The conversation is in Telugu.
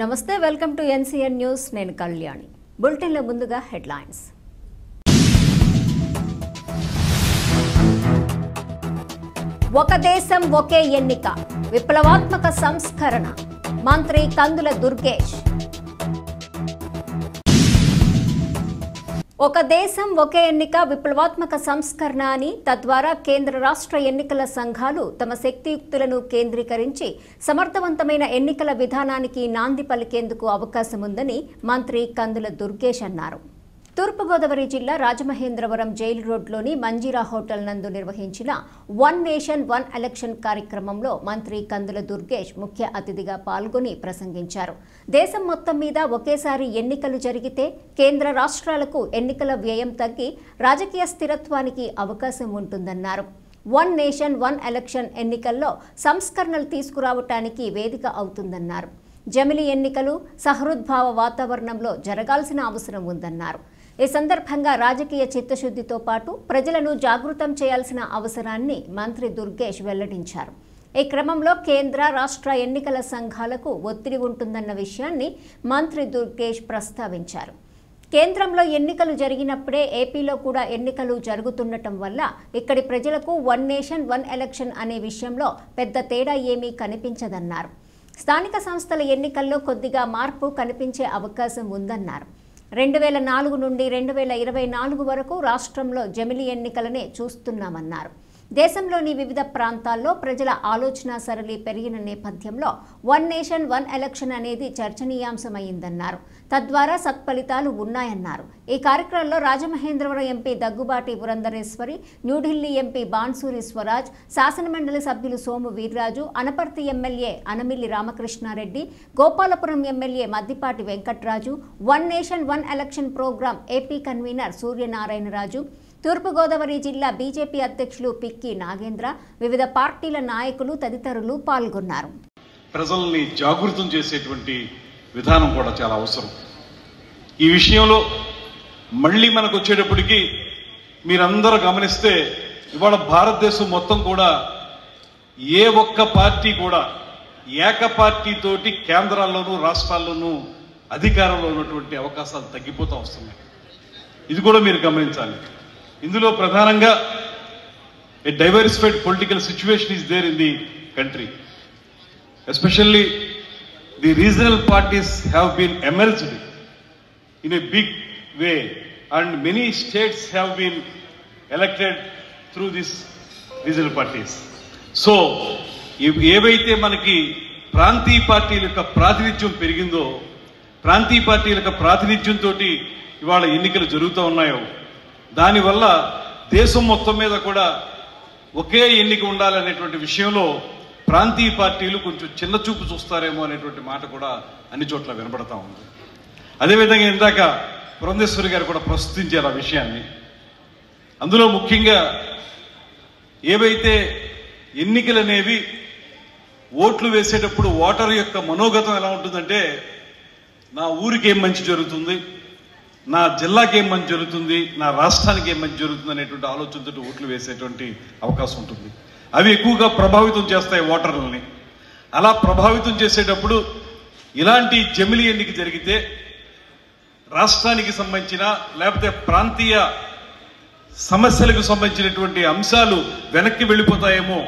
నమస్తే వెల్కమ్ టు ఎన్సీఎన్ న్యూస్ నేను కళ్యాణి బులెటిన్ లో ముందుగా హెడ్లైన్స్ ఒక దేశం ఒకే ఎన్నిక విప్లవాత్మక సంస్కరణ మంత్రి కందుల దుర్గేష్ ఒక దేశం ఒకే ఎన్నిక విప్లవాత్మక సంస్కరణ అని తద్వారా కేంద్ర రాష్ట్ర ఎన్నికల సంఘాలు తమ శక్తియుక్తులను కేంద్రీకరించి సమర్థవంతమైన ఎన్నికల విధానానికి నాంది పలికేందుకు అవకాశం ఉందని మంత్రి కందుల దుర్గేష్ అన్నారు. తూర్పుగోదావరి జిల్లా రాజమహేంద్రవరం జైలు రోడ్లోని మంజీరా హోటల్ నందు నిర్వహించిన వన్ నేషన్ వన్ ఎలక్షన్ కార్యక్రమంలో మంత్రి కందుల దుర్గేష్ ముఖ్య అతిథిగా పాల్గొని ప్రసంగించారు. దేశం మొత్తం మీద ఒకేసారి ఎన్నికలు జరిగితే కేంద్ర రాష్ట్రాలకు ఎన్నికల వ్యయం తగ్గి రాజకీయ స్థిరత్వానికి అవకాశం ఉంటుందన్నారు. వన్ నేషన్ వన్ ఎలక్షన్ ఎన్నికల్లో సంస్కరణలు తీసుకురావటానికి వేదిక అవుతుందన్నారు. జమిలి ఎన్నికలు సహృద్భావ వాతావరణంలో జరగాల్సిన అవసరం ఉందన్నారు. ఈ సందర్భంగా రాజకీయ చిత్తశుద్ధితో పాటు ప్రజలను జాగృతం చేయాల్సిన అవసరాన్ని మంత్రి దుర్గేష్ వెల్లడించారు. ఈ క్రమంలో కేంద్ర రాష్ట్ర ఎన్నికల సంఘాలకు ఒత్తిడి ఉంటుందన్న విషయాన్ని మంత్రి దుర్గేష్ ప్రస్తావించారు. కేంద్రంలో ఎన్నికలు జరిగినప్పుడే ఏపీలో కూడా ఎన్నికలు జరుగుతుండటం వల్ల ఇక్కడి ప్రజలకు వన్ నేషన్ వన్ ఎలక్షన్ అనే విషయంలో పెద్ద తేడా ఏమీ కనిపించదన్నారు. స్థానిక సంస్థల ఎన్నికల్లో కొద్దిగా మార్పు కనిపించే అవకాశం ఉందన్నారు. 2004 నుండి 2024 వరకు రాష్ట్రంలో జమిలి ఎన్నికలనే చూస్తున్నామన్నారు. దేశంలోని వివిధ ప్రాంతాల్లో ప్రజల ఆలోచన సరళి పెరిగిన నేపథ్యంలో వన్ నేషన్ వన్ ఎలక్షన్ అనేది చర్చనీయాంశమైందన్నారు. తద్వారా సత్ఫలితాలు ఉన్నాయన్నారు. ఈ కార్యక్రమంలో రాజమహేంద్రవరం ఎంపీ దగ్గుబాటి పురంధరేశ్వరి, న్యూఢిల్లీ ఎంపీ బాన్సూరి స్వరాజ్, శాసనమండలి సభ్యులు Somu Veerraju, Anaparthi MLA Anamilli Ramakrishna Reddy, Gopalapuram MLA Maddipati Venkatraju, one nation one election program AP convener Suryanarayana Raju, తూర్పుగోదావరి జిల్లా బీజేపీ అధ్యక్షులు పిక్కి నాగేంద్ర, వివిధ పార్టీల నాయకులు తదితరులు పాల్గొన్నారు. ప్రజల్ని జాగృతం చేసేటువంటి విధానం కూడా చాలా అవసరం. ఈ విషయంలో మళ్ళీ మనకు వచ్చేటప్పటికి మీరందరూ గమనిస్తే ఇవాళ భారతదేశం మొత్తం కూడా ఏ ఒక్క పార్టీ కూడా ఏక పార్టీతోటి కేంద్రాల్లోనూ రాష్ట్రాల్లోనూ అధికారంలో ఉన్నటువంటి అవకాశాలు తగ్గిపోతూ వస్తున్నాయి. ఇది కూడా మీరు గమనించాలి. ఇందులో ప్రధానంగా a diversified political situation is there in the country. Especially the regional parties have been emerged in a big way and many states have been elected through these regional parties. So, ఏవైతే మనకి ప్రాంతీయ పార్టీల యొక్క ప్రాతినిధ్యం పెరిగిందో, ప్రాంతీయ పార్టీల యొక్క ప్రాతినిధ్యంతో ఇవాళ ఎన్నికలు జరుగుతూ ఉన్నాయో, దానివల్ల దేశం మొత్తం మీద కూడా ఒకే ఎన్నిక ఉండాలనేటువంటి విషయంలో ప్రాంతీయ పార్టీలు కొంచెం చిన్న చూపు చూస్తారేమో అనేటువంటి మాట కూడా అన్ని చోట్ల వినపడతా ఉంది. అదేవిధంగా ఇందాక పురంధేశ్వరి గారు కూడా ప్రస్తుతించారు ఆ విషయాన్ని. అందులో ముఖ్యంగా ఏవైతే ఎన్నికలు అనేవి ఓట్లు వేసేటప్పుడు ఓటర్ యొక్క మనోగతం ఎలా ఉంటుందంటే, నా ఊరికి ఏం మంచి జరుగుతుంది, నా జిల్లాకి ఏం మంచి జరుగుతుంది, నా రాష్ట్రానికి ఏం మంచి జరుగుతుంది అనేటువంటి ఆలోచనతో ఓట్లు వేసేటువంటి అవకాశం ఉంటుంది. అవి ఎక్కువగా ప్రభావితం చేస్తాయి ఓటర్లని. అలా ప్రభావితం చేసేటప్పుడు ఇలాంటి జమిలి ఎన్నిక జరిగితే రాష్ట్రానికి సంబంధించిన లేకపోతే ప్రాంతీయ సమస్యలకు సంబంధించినటువంటి అంశాలు వెనక్కి వెళ్ళిపోతాయేమో